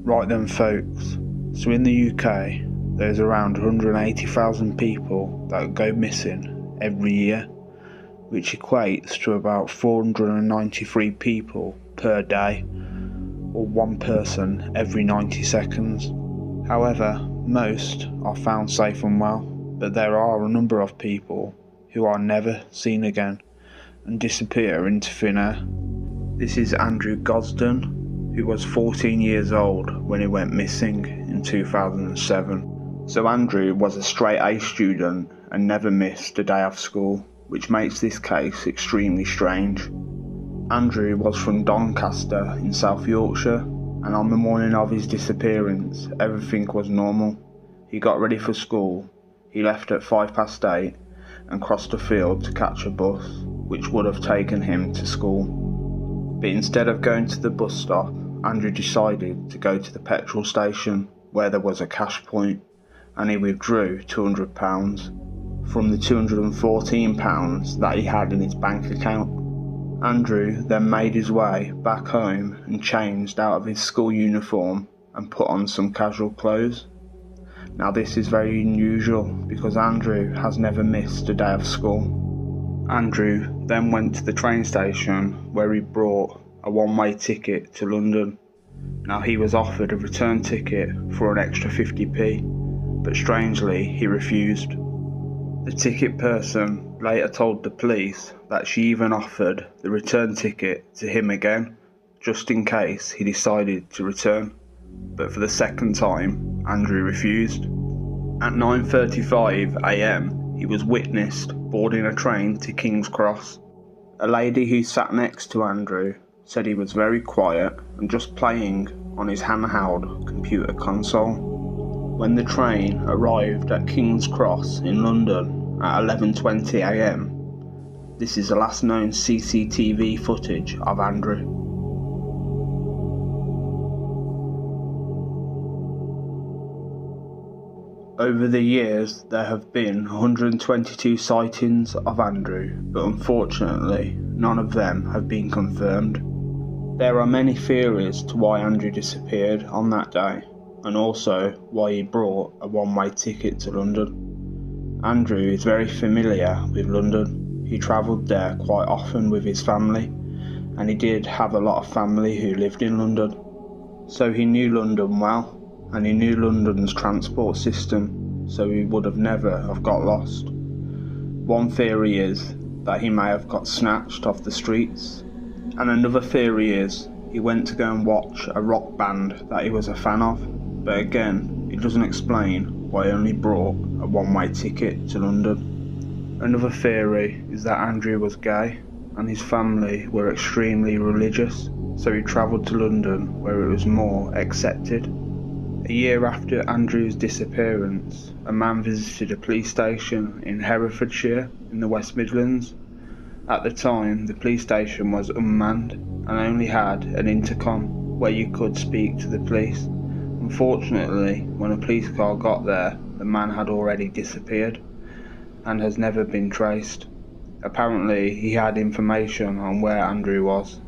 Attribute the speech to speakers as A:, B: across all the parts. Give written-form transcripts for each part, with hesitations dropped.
A: Right then folks, so in the UK there's around 180,000 people that go missing every year, which equates to about 493 people per day, or one person every 90 seconds. However, most are found safe and well, but there are a number of people who are never seen again and disappear into thin air. This is Andrew Gosden, who was 14 years old when he went missing in 2007. So Andrew was a straight A student and never missed a day of school, which makes this case extremely strange. Andrew was from Doncaster in South Yorkshire, and on the morning of his disappearance, everything was normal. He got ready for school, he left at 8:05 and crossed a field to catch a bus, which would have taken him to school. But instead of going to the bus stop, Andrew decided to go to the petrol station where there was a cash point, and he withdrew £200 from the £214 that he had in his bank account. Andrew then made his way back home and changed out of his school uniform and put on some casual clothes. Now this is very unusual because Andrew has never missed a day of school. Andrew then went to the train station where he bought a one-way ticket to London. Now he was offered a return ticket for an extra 50p, but strangely he refused. The ticket person later told the police that she even offered the return ticket to him again, just in case he decided to return. But for the second time, Andrew refused. At 9:35 AM, he was witnessed boarding a train to King's Cross. A lady who sat next to Andrew said he was very quiet and just playing on his handheld computer console. When the train arrived at King's Cross in London at 11:20 AM, this is the last known CCTV footage of Andrew. Over the years, there have been 122 sightings of Andrew, but unfortunately, none of them have been confirmed. There are many theories to why Andrew disappeared on that day, and also why he brought a one-way ticket to London. Andrew is very familiar with London. He travelled there quite often with his family, and he did have a lot of family who lived in London. So he knew London well, and he knew London's transport system, so he would have never have got lost. One theory is that he may have got snatched off the streets, and another theory is he went to go and watch a rock band that he was a fan of, but again, it doesn't explain why he only brought a one-way ticket to London. Another theory is that Andrew was gay, and his family were extremely religious, so he travelled to London where it was more accepted. A year after Andrew's disappearance, a man visited a police station in Herefordshire in the West Midlands. At the time, the police station was unmanned and only had an intercom where you could speak to the police. Unfortunately, when a police car got there, the man had already disappeared and has never been traced. Apparently, he had information on where Andrew was.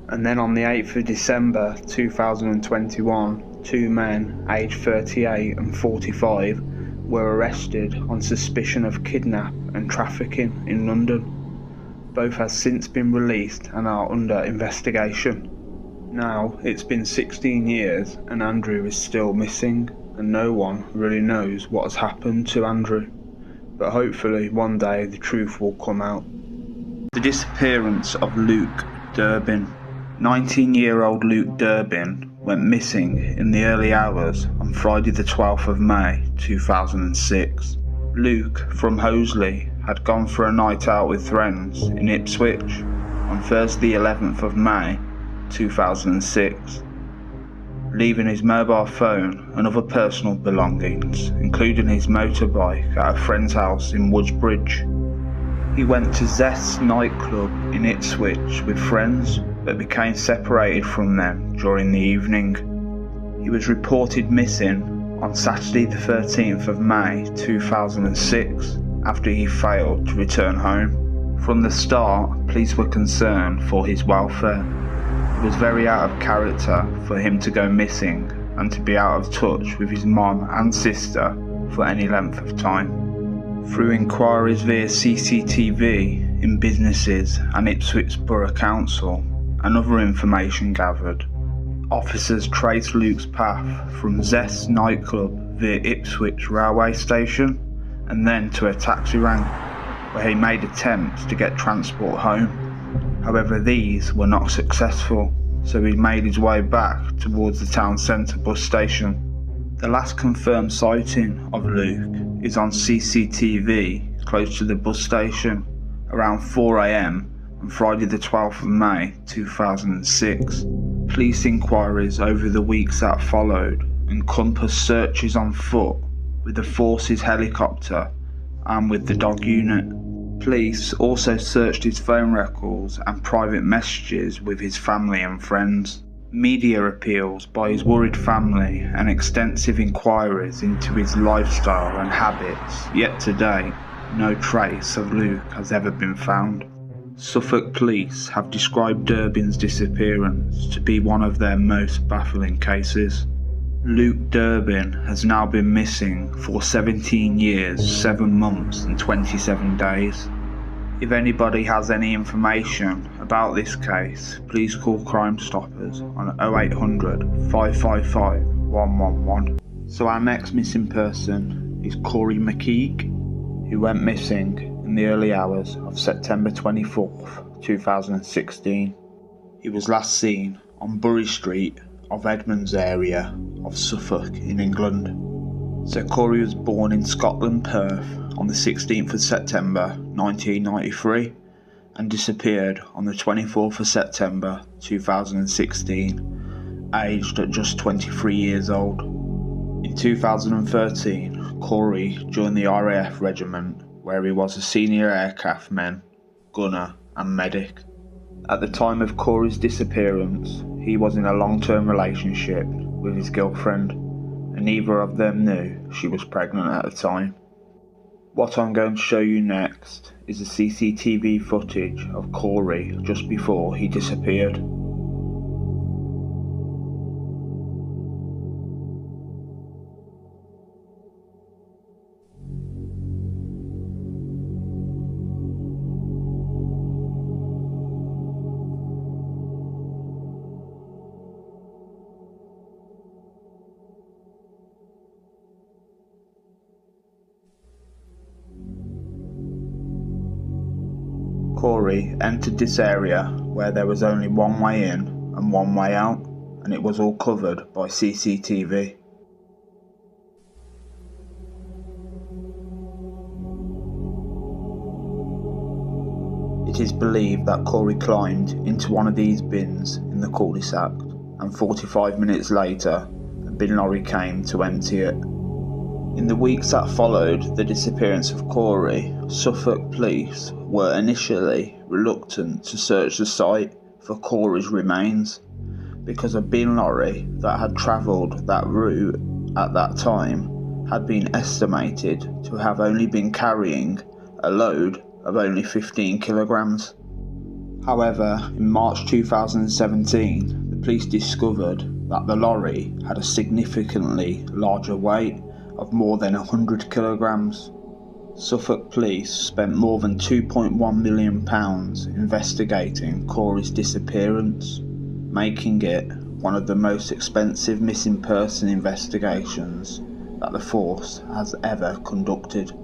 A: And then on the 8th of December 2021, two men aged 38 and 45 were arrested on suspicion of kidnap and trafficking in London. Both have since been released and are under investigation. Now it's been 16 years and Andrew is still missing, and no one really knows what has happened to Andrew. But hopefully one day the truth will come out. The disappearance of Luke Durbin. 19-year-old Luke Durbin went missing in the early hours on Friday the 12th of May 2006. Luke from Hoseley had gone for a night out with friends in Ipswich on Thursday 11th of May 2006, leaving his mobile phone and other personal belongings, including his motorbike, at a friend's house in Woodbridge. He went to Zest's nightclub in Ipswich with friends, but became separated from them during the evening. He was reported missing on Saturday the 13th of May 2006 after he failed to return home. From the start, police were concerned for his welfare. It was very out of character for him to go missing and to be out of touch with his mum and sister for any length of time. Through inquiries via CCTV in businesses and Ipswich Borough Council and other information gathered, officers traced Luke's path from Zest nightclub via Ipswich railway station and then to a taxi rank, where he made attempts to get transport home. However, these were not successful, so he made his way back towards the town centre bus station. The last confirmed sighting of Luke is on CCTV close to the bus station around 4 AM on Friday the 12th of May 2006. Police inquiries over the weeks that followed encompassed searches on foot with the Forces helicopter and with the dog unit. Police also searched his phone records and private messages with his family and friends. Media appeals by his worried family and extensive inquiries into his lifestyle and habits, yet to date, no trace of Luke has ever been found. Suffolk police have described Durbin's disappearance to be one of their most baffling cases. Luke Durbin has now been missing for 17 years, 7 months and 27 days. If anybody has any information about this case, please call Crime Stoppers on 0800 555 111. So our next missing person is Corrie McKeague, who went missing in the early hours of September 24th, 2016. He was last seen on Bury Street of Edmonds area of Suffolk in England. So Corrie was born in Scotland, Perth, on the 16th of September 1993 and disappeared on the 24th of September 2016, aged at just 23 years old. In 2013, Corrie joined the RAF regiment, where he was a senior aircraftman, gunner and medic. At the time of Corrie's disappearance, he was in a long-term relationship with his girlfriend, and neither of them knew she was pregnant at the time. What I'm going to show you next is the CCTV footage of Corrie just before he disappeared. Corrie entered this area where there was only one way in and one way out, and it was all covered by CCTV. It is believed that Corrie climbed into one of these bins in the cul-de-sac, and 45 minutes later, a bin lorry came to empty it. In the weeks that followed the disappearance of Corrie, Suffolk police were initially reluctant to search the site for Corrie's remains because a bin lorry that had travelled that route at that time had been estimated to have only been carrying a load of only 15 kilograms. However, in March 2017, the police discovered that the lorry had a significantly larger weight of more than 100 kilograms. Suffolk police spent more than £2.1 million investigating Corrie's disappearance, making it one of the most expensive missing person investigations that the force has ever conducted.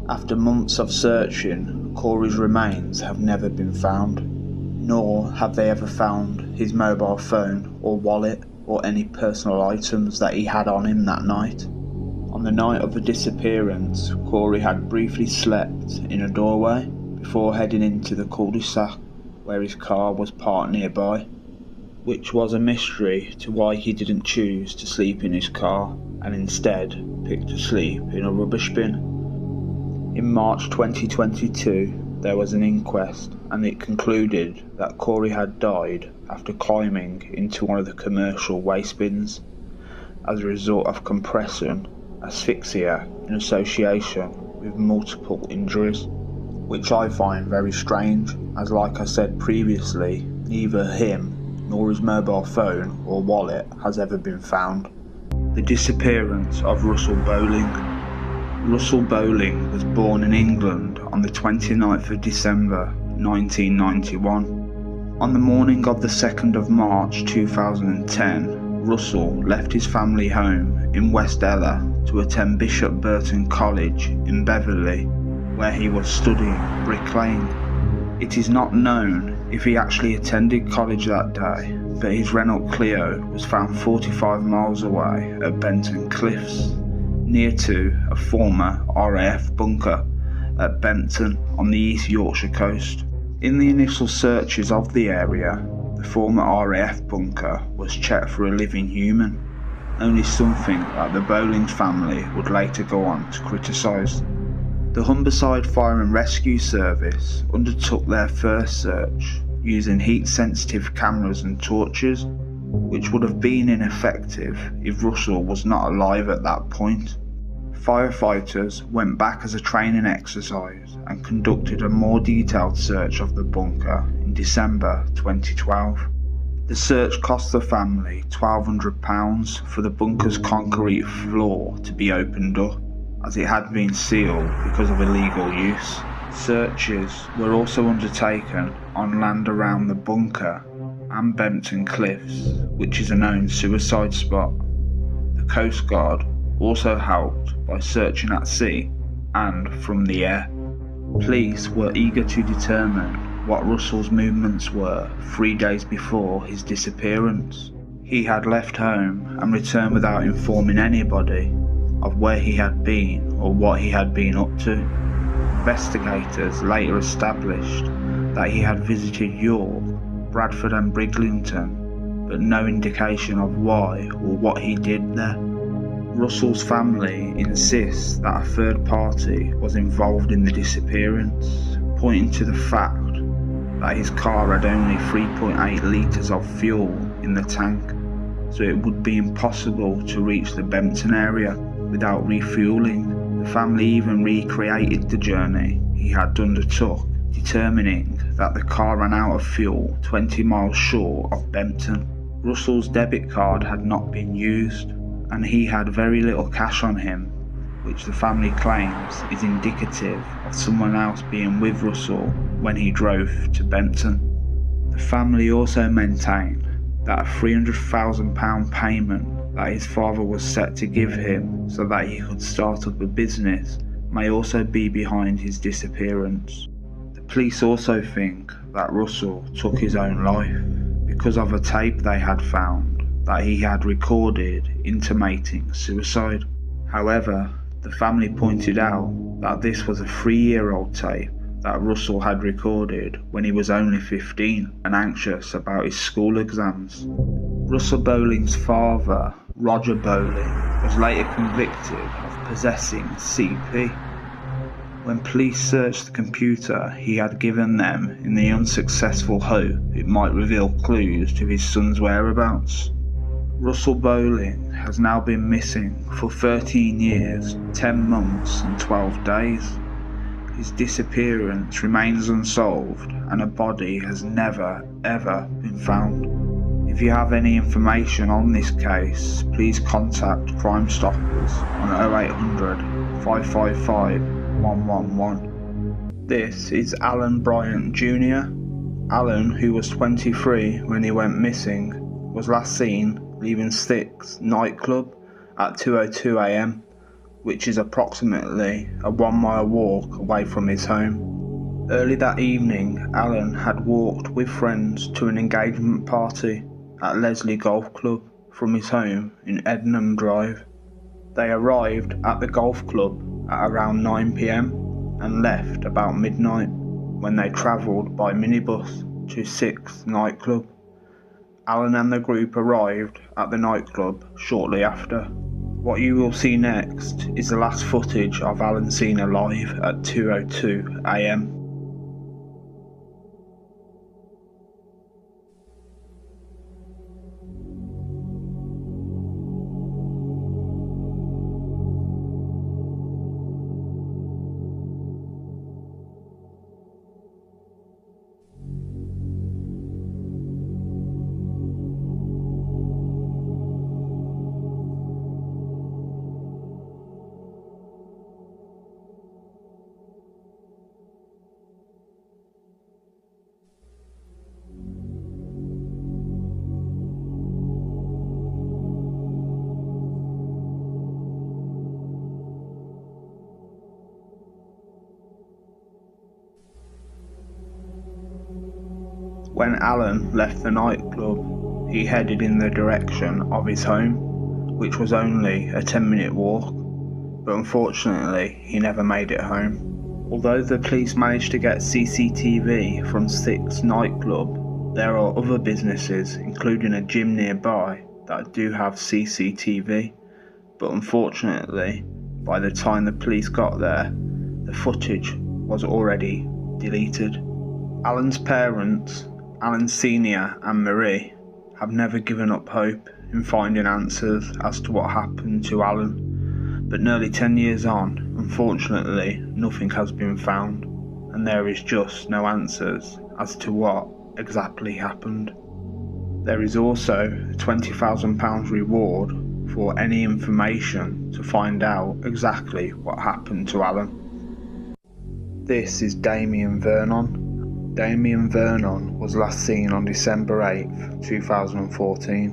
A: After months of searching, Corrie's remains have never been found, nor have they ever found his mobile phone or wallet or any personal items that he had on him that night. On the night of the disappearance, Corrie had briefly slept in a doorway before heading into the cul-de-sac where his car was parked nearby, which was a mystery to why he didn't choose to sleep in his car and instead picked to sleep in a rubbish bin. In March 2022, there was an inquest and it concluded that Corrie had died after climbing into one of the commercial waste bins as a result of compression asphyxia in association with multiple injuries, which I find very strange, as like I said previously, neither him nor his mobile phone or wallet has ever been found. The disappearance of Russell Bowling. Russell Bowling was born in England on the 29th of December 1991. On the morning of the 2nd of March 2010, Russell left his family home in West Ella to attend Bishop Burton College in Beverley, where he was studying bricklaying. It is not known if he actually attended college that day, but his Renault Clio was found 45 miles away at Benton Cliffs, near to a former RAF bunker at Benton on the East Yorkshire coast. In the initial searches of the area, the former RAF bunker was checked for a living human, only something that the Bowling family would later go on to criticise. The Humberside Fire and Rescue Service undertook their first search using heat-sensitive cameras and torches, which would have been ineffective if Russell was not alive at that point. Firefighters went back as a training exercise and conducted a more detailed search of the bunker in December 2012. The search cost the family £1,200 for the bunker's concrete floor to be opened up, as it had been sealed because of illegal use. Searches were also undertaken on land around the bunker and Benton Cliffs, which is a known suicide spot. The Coast Guard also helped by searching at sea and from the air. Police were eager to determine what Russell's movements were 3 days before his disappearance. He had left home and returned without informing anybody of where he had been or what he had been up to. Investigators later established that he had visited York, Bradford and Bridlington, but no indication of why or what he did there. Russell's family insists that a third party was involved in the disappearance, pointing to the fact that his car had only 3.8 litres of fuel in the tank, so it would be impossible to reach the Benton area without refuelling. The family even recreated the journey he had undertook, determining that the car ran out of fuel 20 miles short of Benton. Russell's debit card had not been used, and he had very little cash on him, which the family claims is indicative of someone else being with Russell when he drove to Benton. The family also maintained that a £300,000 payment that his father was set to give him so that he could start up a business may also be behind his disappearance. The police also think that Russell took his own life because of a tape they had found that he had recorded intimating suicide. However, the family pointed out that this was a 3-year-old tape that Russell had recorded when he was only 15 and anxious about his school exams. Russell Bowling's father, Roger Bowling, was later convicted of possessing CP. When police searched the computer he had given them in the unsuccessful hope it might reveal clues to his son's whereabouts. Russell Bowling has now been missing for 13 years, 10 months and 12 days. His disappearance remains unsolved and a body has never ever been found. If you have any information on this case, please contact Crime Stoppers on 0800 555 111. This is Allan Bryant Jr. Allan, who was 23 when he went missing, was last seen leaving Styx nightclub at 2:02 AM, which is approximately a 1-mile walk away from his home. Early that evening, Allan had walked with friends to an engagement party at Leslie Golf Club from his home in Ednam Drive. They arrived at the golf club at around 9 PM and left about midnight, when they travelled by minibus to Six nightclub. Allan and the group arrived at the nightclub shortly after. What you will see next is the last footage of Allan seen alive at 2:02 AM. When Allan left the nightclub, he headed in the direction of his home, which was only a 10-minute walk, but unfortunately he never made it home. Although the police managed to get CCTV from 6 nightclub, there are other businesses, including a gym nearby, that do have CCTV, but unfortunately, by the time the police got there, the footage was already deleted. Allan's parents, Allan Sr. and Marie, have never given up hope in finding answers as to what happened to Allan. But nearly 10 years on, unfortunately, nothing has been found, and there is just no answers as to what exactly happened. There is also a £20,000 reward for any information to find out exactly what happened to Allan. This is Damian Vernon. Damian Vernon was last seen on December 8th, 2014.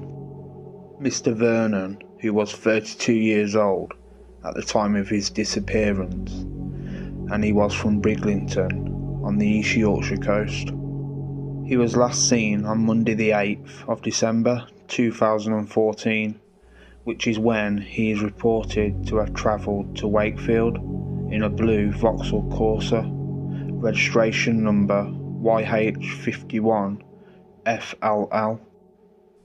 A: Mr. Vernon, who was 32 years old at the time of his disappearance, and he was from Briglington on the East Yorkshire coast. He was last seen on Monday the 8th of December 2014, which is when he is reported to have travelled to Wakefield in a blue Vauxhall Corsa, registration number YH51 FLL.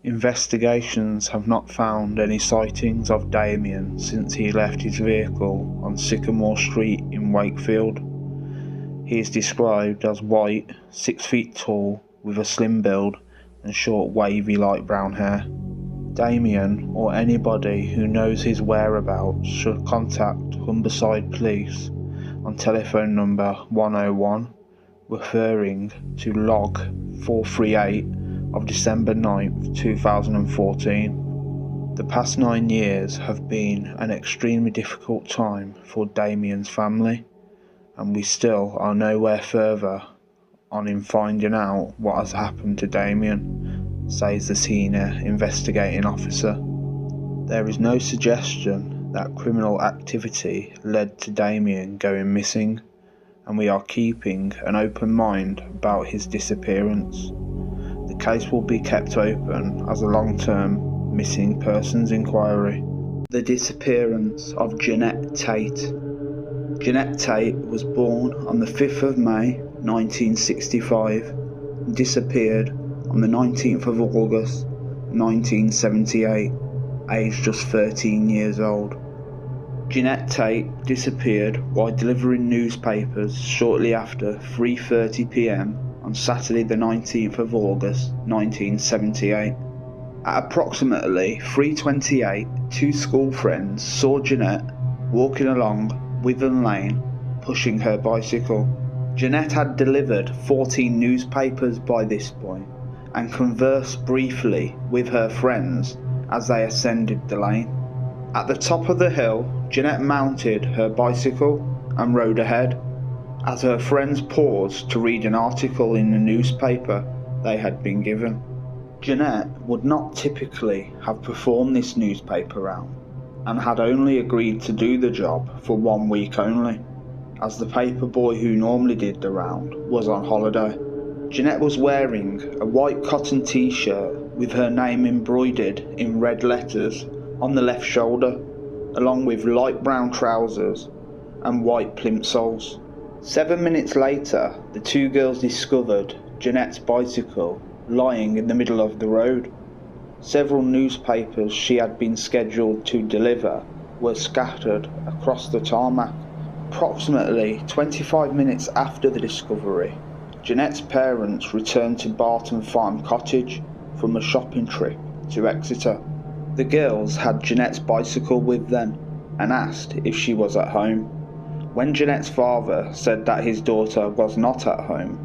A: Investigations have not found any sightings of Damian since he left his vehicle on Sycamore Street in Wakefield. He is described as white, 6 feet tall, with a slim build and short wavy light brown hair. Damian, or anybody who knows his whereabouts, should contact Humberside Police on telephone number 101, referring to log 438 of December 9th, 2014. The past 9 years have been an extremely difficult time for Damian's family, and we still are nowhere further on in finding out what has happened to Damian, says the senior investigating officer. There is no suggestion that criminal activity led to Damian going missing, and we are keeping an open mind about his disappearance. The case will be kept open as a long-term missing persons inquiry. The disappearance of Janette Tate. Janette Tate was born on the 5th of May 1965 and disappeared on the 19th of August 1978, aged just 13 years old. Janette Tate disappeared while delivering newspapers shortly after 3:30 p.m. on Saturday the 19th of August 1978. At approximately 3:28, 2 school friends saw Janette walking along Witham Lane, pushing her bicycle. Janette had delivered 14 newspapers by this point and conversed briefly with her friends as they ascended the lane. At the top of the hill, Janette mounted her bicycle and rode ahead, as her friends paused to read an article in the newspaper they had been given. Janette would not typically have performed this newspaper round, and had only agreed to do the job for 1 week only, as the paper boy who normally did the round was on holiday. Janette was wearing a white cotton t-shirt with her name embroidered in red letters on the left shoulder, along with light brown trousers and white plimsolls. 7 minutes later, the 2 girls discovered Janette's bicycle lying in the middle of the road. Several newspapers she had been scheduled to deliver were scattered across the tarmac. Approximately 25 minutes after the discovery, Janette's parents returned to Barton Farm Cottage from a shopping trip to Exeter. The girls had Janette's bicycle with them and asked if she was at home. When Janette's father said that his daughter was not at home,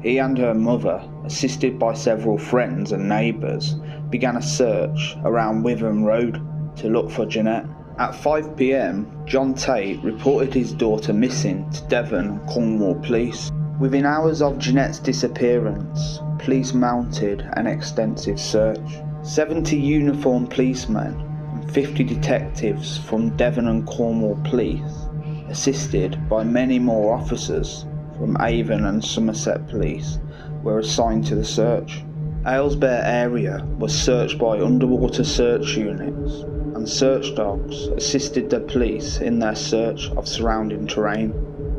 A: he and her mother, assisted by several friends and neighbours, began a search around Witham Road to look for Janette. At 5 p.m, John Tate reported his daughter missing to Devon and Cornwall Police. Within hours of Janette's disappearance, police mounted an extensive search. 70 uniformed policemen and 50 detectives from Devon and Cornwall Police, assisted by many more officers, from Avon and Somerset Police were assigned to the search. Aylesbury area was searched by underwater search units, and search dogs assisted the police in their search of surrounding terrain.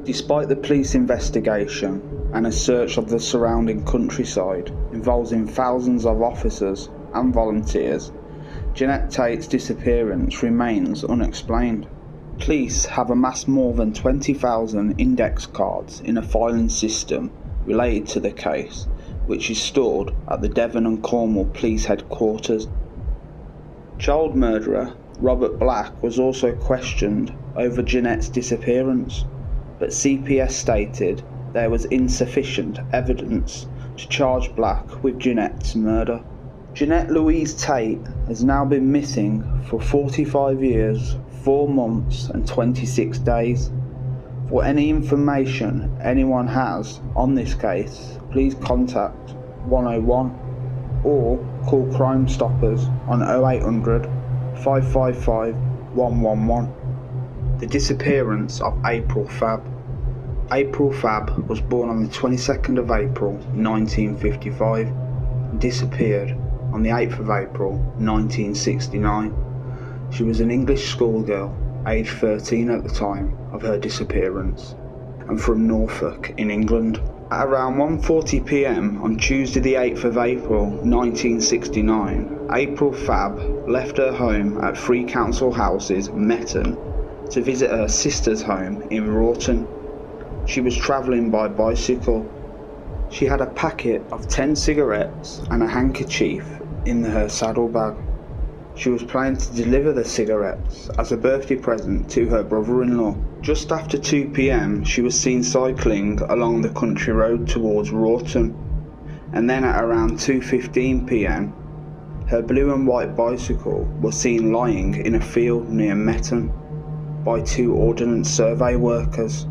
A: Despite the police investigation and a search of the surrounding countryside involving thousands of officers and volunteers, Janette Tate's disappearance remains unexplained. Police have amassed more than 20,000 index cards in a filing system related to the case, which is stored at the Devon and Cornwall Police Headquarters. Child murderer Robert Black was also questioned over Janette's disappearance, but CPS stated there was insufficient evidence to charge Black with Janette's murder. Janette Louise Tate has now been missing for 45 years, 4 months and 26 days. For any information anyone has on this case, please contact 101 or call Crime Stoppers on 0800 555 111. The disappearance of April Fabb. April Fabb was born on the 22nd of April 1955 and disappeared on the 8th of April 1969. She was an English schoolgirl, aged 13 at the time of her disappearance, and from Norfolk in England. At around 1:40 p.m. on Tuesday the 8th of April 1969, April Fabb left her home at Three Council Houses, Metton, to visit her sister's home in Wroughton. She was travelling by bicycle. She had a packet of 10 cigarettes and a handkerchief in her saddlebag. She was planning to deliver the cigarettes as a birthday present to her brother-in-law. Just after 2 p.m, she was seen cycling along the country road towards Wroughton, and then at around 2:15 p.m, her blue and white bicycle was seen lying in a field near Metton by 2 Ordnance Survey workers.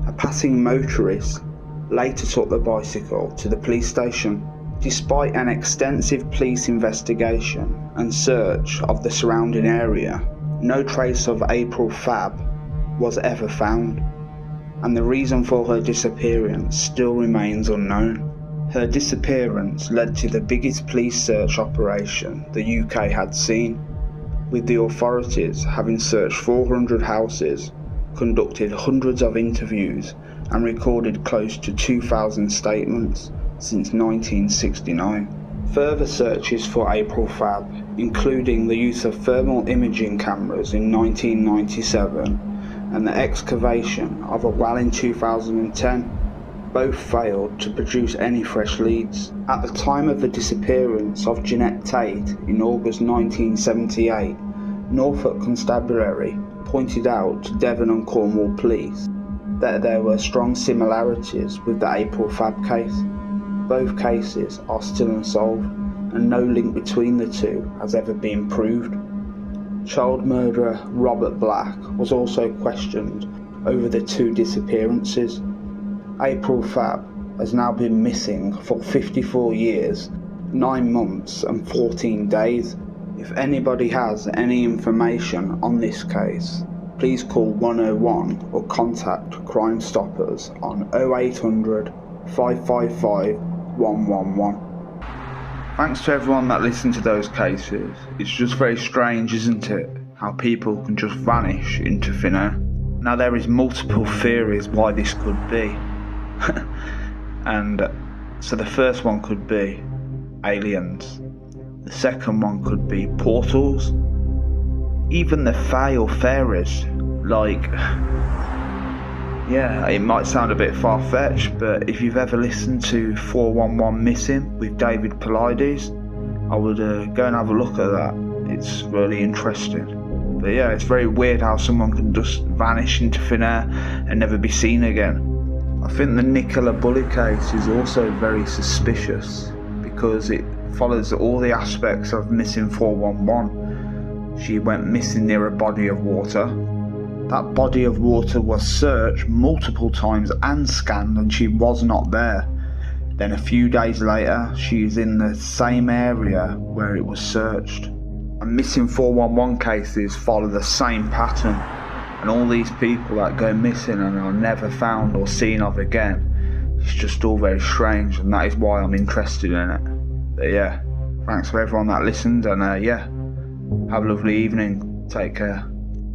A: A passing motorist later took the bicycle to the police station. Despite an extensive police investigation and search of the surrounding area, no trace of April Fabb was ever found, and the reason for her disappearance still remains unknown. Her disappearance led to the biggest police search operation the UK had seen, with the authorities having searched 400 houses, conducted hundreds of interviews and recorded close to 2,000 statements since 1969. Further searches for April Fabb, including the use of thermal imaging cameras in 1997 and the excavation of a well in 2010, both failed to produce any fresh leads. At the time of the disappearance of Janette Tate in August 1978, Norfolk Constabulary pointed out to Devon and Cornwall Police that there were strong similarities with the April Fabb case. Both cases are still unsolved, and no link between the two has ever been proved. Child murderer Robert Black was also questioned over the 2 disappearances. April Fabb has now been missing for 54 years, 9 months and 14 days. If anybody has any information on this case, please call 101 or contact Crime Stoppers on 0800 555 111. Thanks to everyone that listened to those cases. It's just very strange, isn't it, how people can just vanish into thin air. Now there is multiple theories why this could be. And so the first one could be aliens. The second one could be portals. Even the fae or fairies. Like, yeah, it might sound a bit far-fetched, but if you've ever listened to 411 Missing with David Paulides, I would go and have a look at that. It's really interesting. But yeah, it's very weird how someone can just vanish into thin air and never be seen again. I think the Nicola Bulley case is also very suspicious because it follows all the aspects of Missing 411. She went missing near a body of water. That body of water was searched multiple times and scanned, and she was not there. Then a few days later, she is in the same area where it was searched. And Missing 411 cases follow the same pattern. And all these people that go missing and are never found or seen of again, it's just all very strange, and that is why I'm interested in it. But yeah, thanks for everyone that listened, and yeah, have a lovely evening. Take care.